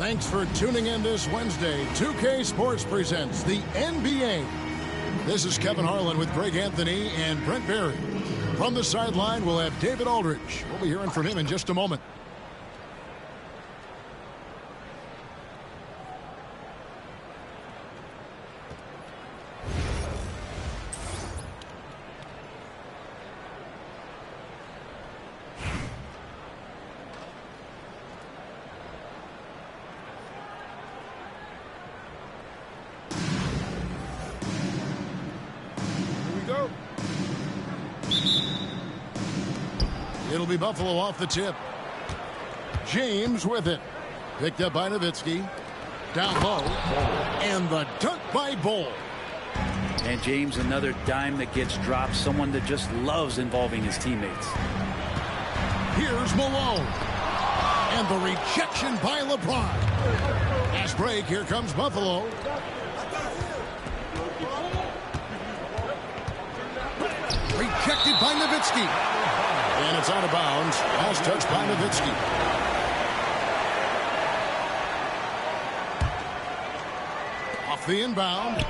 Thanks for tuning in this Wednesday. 2K Sports presents the NBA. This is Kevin Harlan with Greg Anthony and Brent Barry. From the sideline, we'll have David Aldridge. We'll be hearing from him in just a moment. It'll be Buffalo off the tip. James with it. Picked up by Nowitzki. Down low. And the dunk by Bol. And James, another dime that gets dropped. Someone that just loves involving his teammates. Here's Malone. And the rejection by LeBron. Fast break. Here comes Buffalo. Rejected by Nowitzki. And it's out of bounds. Last touch by Nowitzki. Off the inbound.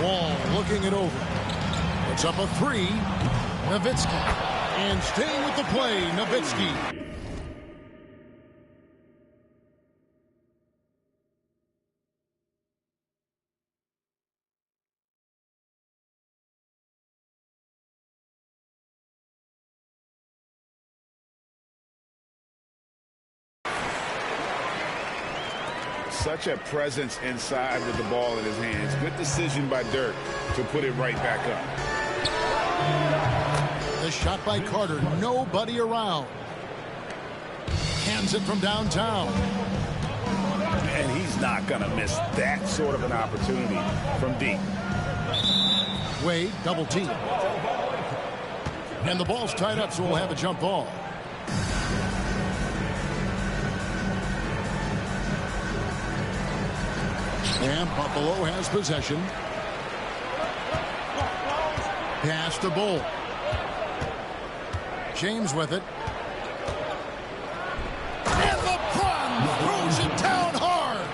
Wall looking it over. It's up a three. Nowitzki. And staying with the play, Nowitzki. Such a presence inside with the ball in his hands. Good decision by Dirk to put it right back up. The shot by Carter. Nobody around. Hands it from downtown. And he's not going to miss that sort of an opportunity from deep. Wade, double team. And the ball's tied up, so we'll have a jump ball. And Buffalo has possession. Pass to Bol. James with it. And LeBron throws it down hard.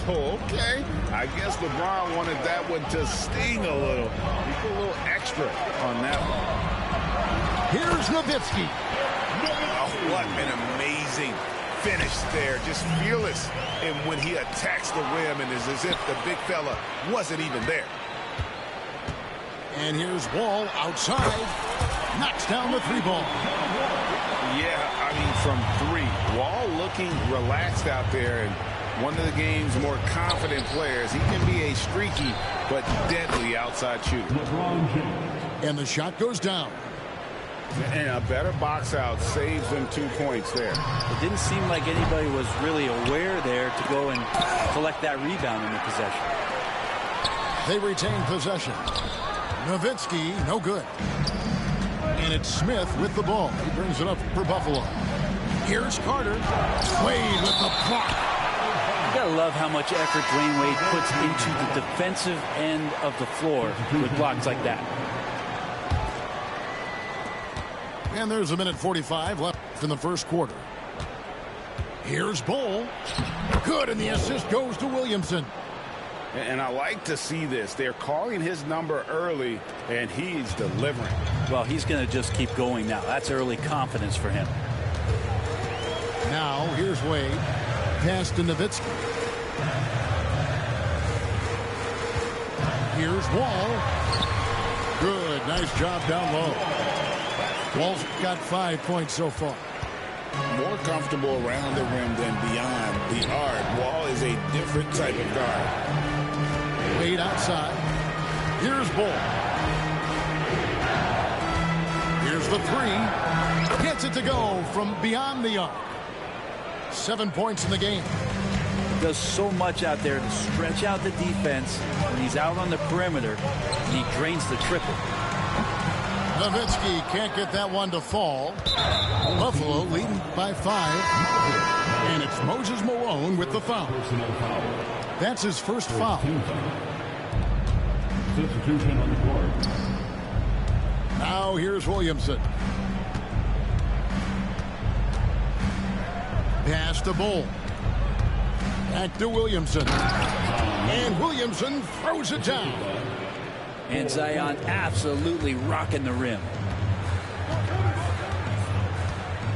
Oh, okay. I guess LeBron wanted that one to sting a little. He put a little extra on that one. Here's Nowitzki. Oh, what an amazing finish there. Just fearless. And when he attacks the rim, and it's as if the big fella wasn't even there. And here's Wall outside. Knocks down the three ball. Yeah, I mean, from three. Wall looking relaxed out there, and one of the game's more confident players. He can be a streaky but deadly outside shooter. And the shot goes down. And a better box out saves them 2 points there. It didn't seem like anybody was really aware there to go and collect that rebound in the possession. They retain possession. Nowitzki, no good. And it's Smith with the ball. He brings it up for Buffalo. Here's Carter. Wade with the block. You gotta love how much effort Dwayne Wade puts into the defensive end of the floor with blocks like that. And there's a minute 45 left in the first quarter. Here's Bol. Good, and the assist goes to Williamson. And I like to see this. They're calling his number early, and he's delivering. Well, he's going to just keep going now. That's early confidence for him. Now, here's Wade. Pass to Nowitzki. Here's Wall. Good, nice job down low. Wall's got 5 points so far. More comfortable around the rim than beyond the arc. Wall is a different type of guard. Wade outside. Here's Bol. Here's the three. Gets it to go from beyond the arc. 7 points in the game. Does so much out there to stretch out the defense when he's out on the perimeter, and he drains the triple. Nowitzki can't get that one to fall. Buffalo leading by 5. And it's Moses Malone with the foul. That's his first foul. Substitution on the court. Now here's Williamson. Pass to Bull. Back to Williamson. And Williamson throws it down. And Zion absolutely rocking the rim.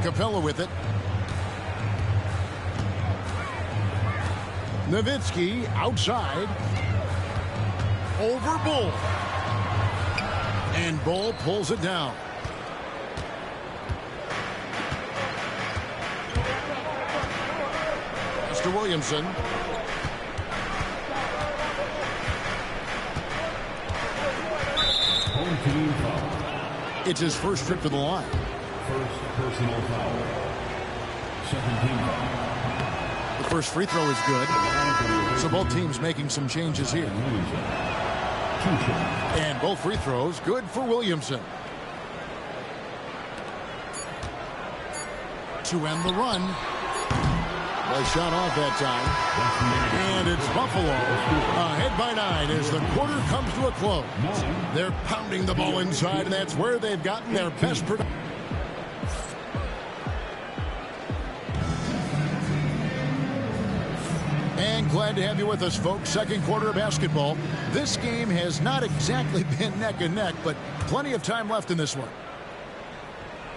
Capella with it. Nowitzki outside. Over Bull. And Bull pulls it down. Mr. Williamson. It's his first trip to the line. First personal foul. Second team foul. The first free throw is good. So both teams making some changes here. And both free throws good for Williamson. To end the run. Was shot off that time. And it's Buffalo ahead by 9 as the quarter comes to a close. They're pounding the ball inside, and that's where they've gotten their best production. And glad to have you with us, folks. Second quarter of basketball. This game has not exactly been neck and neck, but plenty of time left in this one.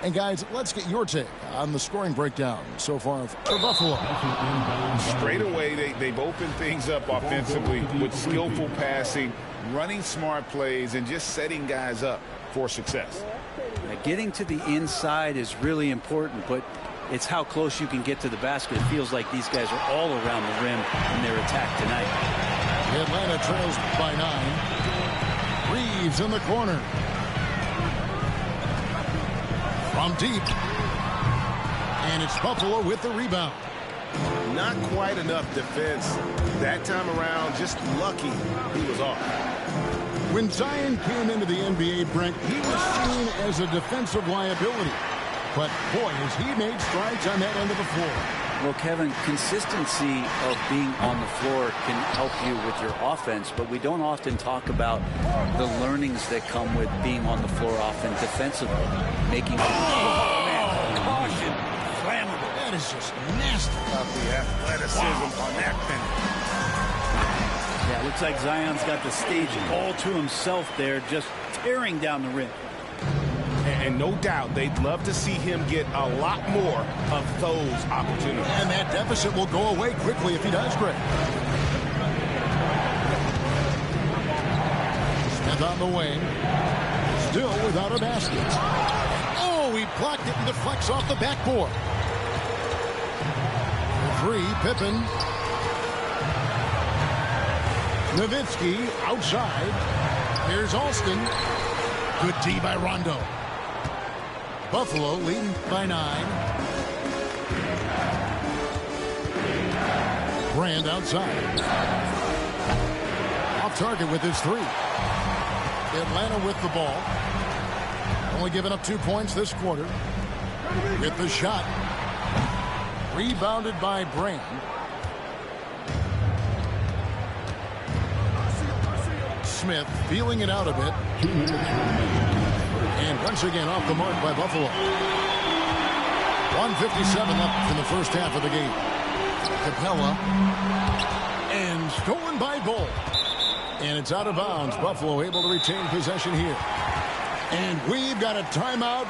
And guys, let's get your take on the scoring breakdown so far for Buffalo. Straight away, they've opened things up offensively with skillful passing, running smart plays, and just setting guys up for success. Getting to the inside is really important, but it's how close you can get to the basket. It feels like these guys are all around the rim in their attack tonight. Atlanta trails by 9. Reeves in the corner. From deep. And it's Buffalo with the rebound. Not quite enough defense that time around. Just lucky he was off. When Zion came into the NBA, Brent, he was seen as a defensive liability. But, boy, has he made strides on that end of the floor. Well, Kevin, consistency of being on the floor can help you with your offense, but we don't often talk about the learnings that come with being on the floor often defensively. Making man, caution, flammable. That is just nasty. The athleticism on that penalty. Yeah, looks like Zion's got the stage all to himself there, just tearing down the rim. And no doubt they'd love to see him get a lot more of those opportunities. And that deficit will go away quickly if he does, Greg. Smith on the wing. Still without a basket. Oh, he blocked it and deflects off the backboard. For 3, Pippen. Nowitzki outside. Here's Alston. Good D by Rondo. Buffalo leading by 9. Brand outside. Off target with his 3. Atlanta with the ball. Only giving up 2 points this quarter. With the shot. Rebounded by Brand. Smith feeling it out a bit. 2 minutes remaining. And once again off the mark by Buffalo. 1:57 left in the first half of the game. Capella. And stolen by Bull. And it's out of bounds. Buffalo able to retain possession here. And we've got a timeout.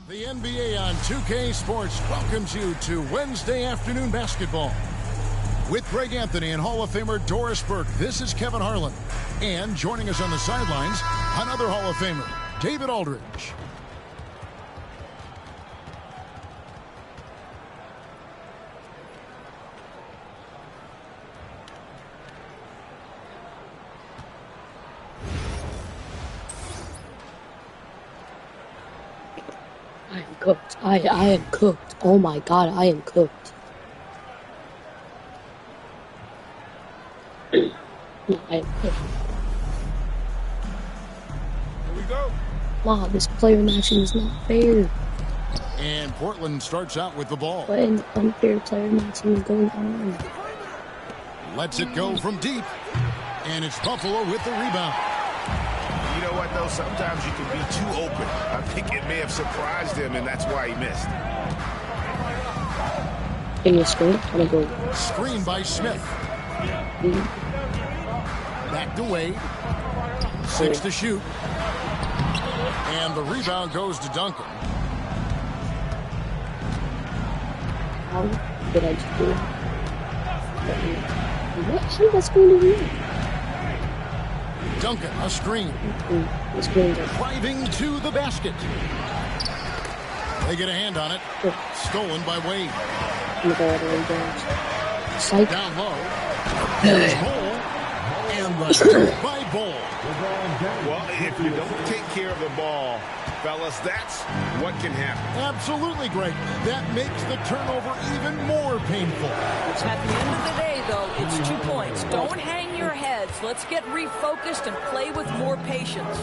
The NBA on 2K Sports welcomes you to Wednesday afternoon basketball. With Greg Anthony and Hall of Famer Doris Burke, this is Kevin Harlan. And joining us on the sidelines, another Hall of Famer, David Aldridge. I am cooked. I am cooked. Oh my god, I am cooked. No, I am cooked. Here we go. Wow, this player matching is not fair. And Portland starts out with the ball. What an unfair player matching is going on? Lets it go from deep. And it's Buffalo with the rebound. You know what, though? Sometimes you can be too open. I think it may have surprised him, and that's why he missed. Give me a screen. I'm gonna go. Screen by Smith. Back to Wade. 6 to shoot. And the rebound goes to Duncan. How did I just do it? What? How did that screen do that? Duncan, a screen. The screen does. Driving to the basket. They get a hand on it. Stolen by Wade. I'm gonna go all the way down. Psych. Down low. There's Ball. And the tip by Ball. Well, if you don't take care of the ball, fellas, that's what can happen. Absolutely, Greg. That makes the turnover even more painful. At the end of the day, though, it's 2 points. Don't hang your heads. Let's get refocused and play with more patience.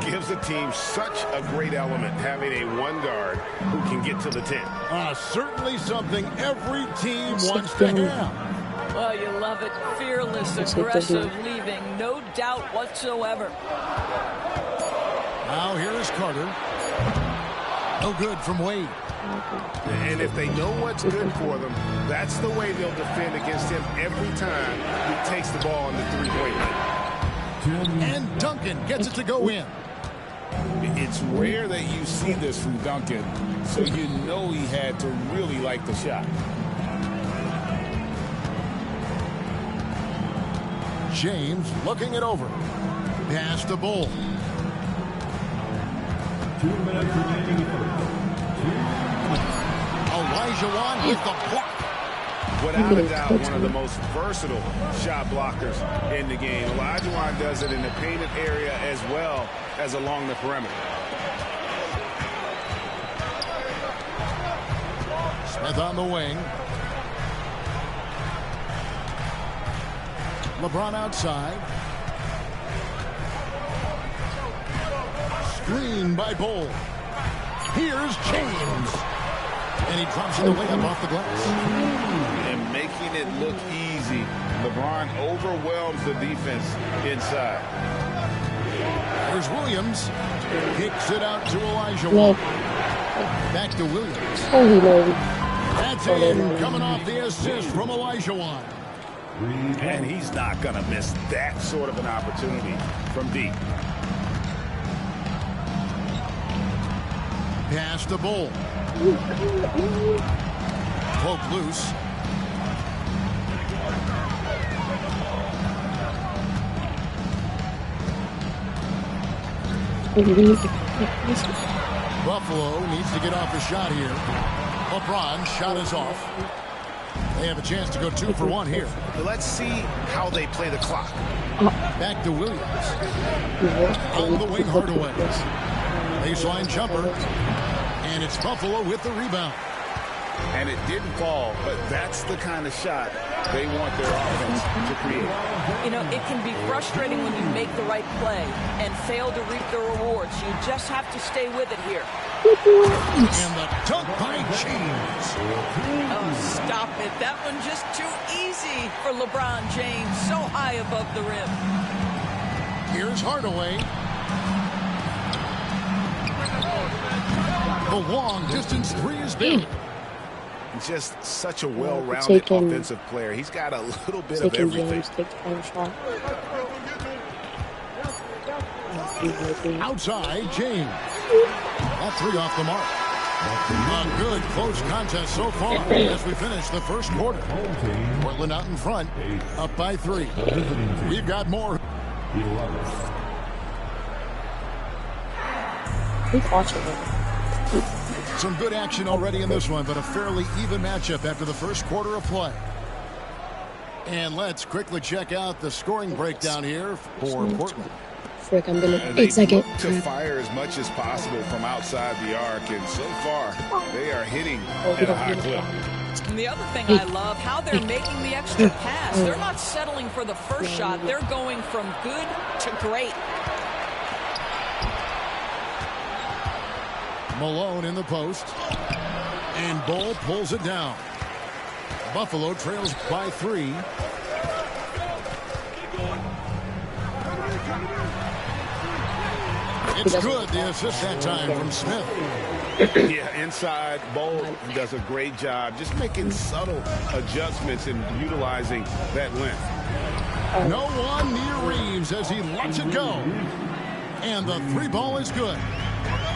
Gives the team such a great element having a one guard who can get to the 10. Certainly something every team wants to have. Well, you love it. Fearless, aggressive, leaving no doubt whatsoever. Now here is Carter. No good from Wade. And if they know what's good for them, that's the way they'll defend against him every time he takes the ball in the three-point line. And Duncan gets it to go in. It's rare that you see this from Duncan, so you know he had to really like the shot. James looking it over. Pass to Bull. 2 minutes remaining. Olajuwon with the block. Without a doubt, one of the most versatile shot blockers in the game. Olajuwon does it in the painted area as well as along the perimeter. Smith on the wing. LeBron outside. Screen by Bull. Here's James. And he drops in the layup off the glass. And making it look easy, LeBron overwhelms the defense inside. Here's Williams. Kicks it out to Olajuwon. Back to Williams. Holy moly. That's in, coming off the assist from Olajuwon. And he's not going to miss that sort of an opportunity from deep. Pass to Bull. Poke loose. Buffalo needs to get off a shot here. LeBron shot is off. They have a chance to go 2 for 1 here. Let's see how they play the clock. Back to Williams. On the wing, Hardaway. Baseline jumper. And it's Buffalo with the rebound. And it didn't fall, but that's the kind of shot they want their offense to create. You know, it can be frustrating when you make the right play and fail to reap the rewards. You just have to stay with it here. And the dunk by James. Oh, stop it. That one just too easy for LeBron James. So high above the rim. Here's Hardaway. The long distance three is big. Just such a well-rounded offensive player. He's got a little bit of everything. James take the final shot. Outside, James. That three off the mark. A good close contest so far as we finish the first quarter. Portland out in front, up by 3. We've got more. Keep watching him. Some good action already in this one, but a fairly even matchup after the first quarter of play. And let's quickly check out the scoring breakdown here for Portland. Frick, I'm gonna They 8 seconds. look to fire as much as possible from outside the arc, and so far they are hitting at a high clip. And the other thing I love, how they're making the extra pass. They're not settling for the first shot. They're going from good to great. Malone in the post. And Bull pulls it down. Buffalo trails by 3. It's good. The assist that time from Smith. Yeah, inside, Bull does a great job just making subtle adjustments and utilizing that length. No one near Reeves as he lets it go. And the 3 ball is good.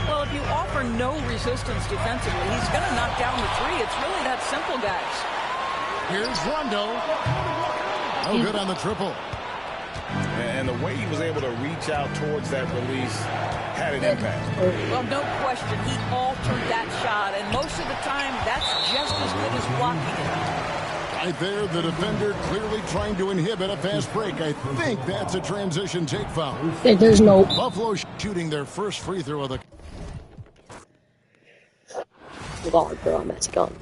Well, if you offer no resistance defensively, he's going to knock down the 3. It's really that simple, guys. Here's Rondo. No good on the triple. And the way he was able to reach out towards that release had an impact. Well, no question. He altered that shot, and most of the time, that's just as good as blocking it. Right there, the defender clearly trying to inhibit a fast break. I think that's a transition take foul. There's no... Buffalo shooting their first free throw of the... God, bro, I'm at gun.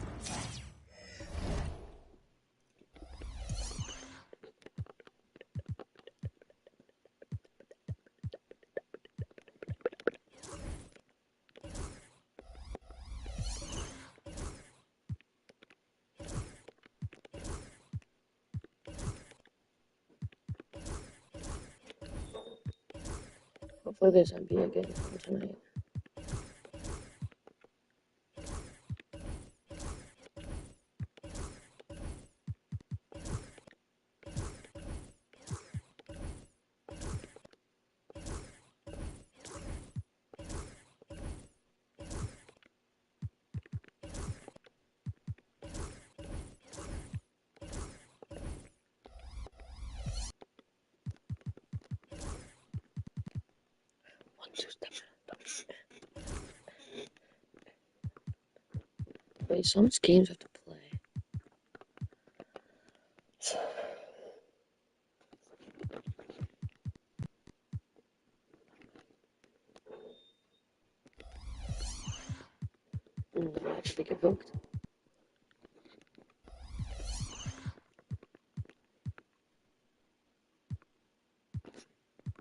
Hopefully there's NBA game for tonight. Okay, so much games I have to play. I actually get hooked.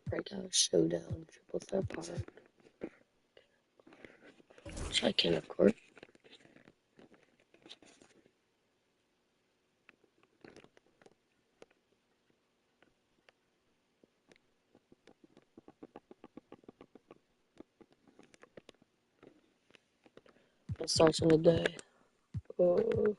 Breakout Showdown, Triple Threat Park. Check in, of course. It starts in the day. Oh.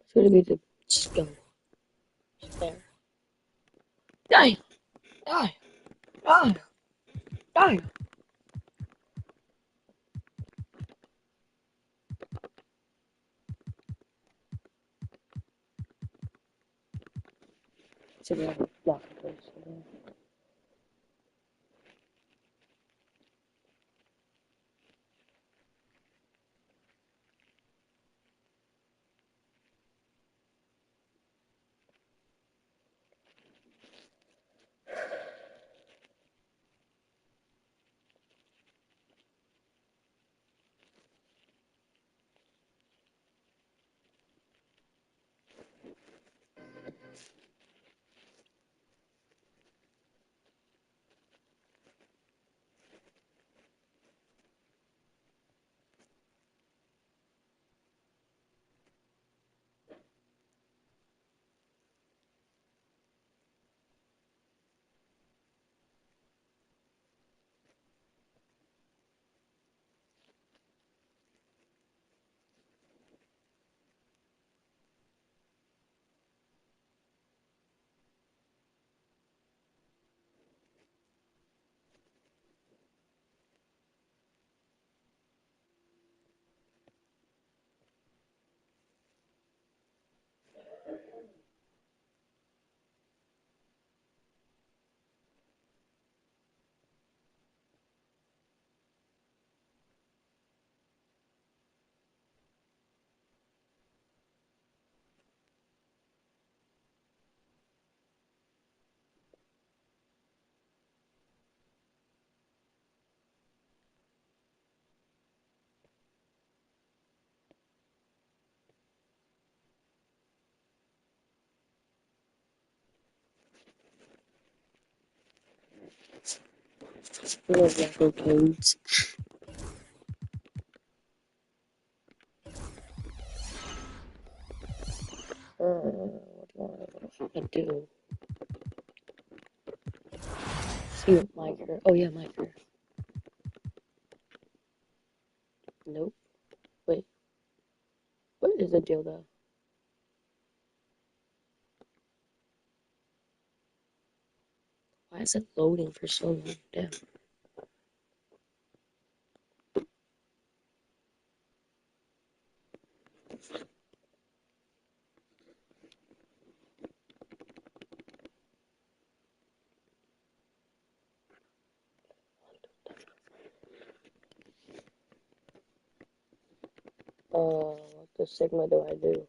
It's gonna be the just go. Just there. Die! Die! Die! Die! So we have a block of place. We have Yahoo codes. What do I do? See what Micro. Oh yeah, Micro. Nope. Wait. What is the deal though? Why is it loading for so long? Damn. What the Sigma do I do?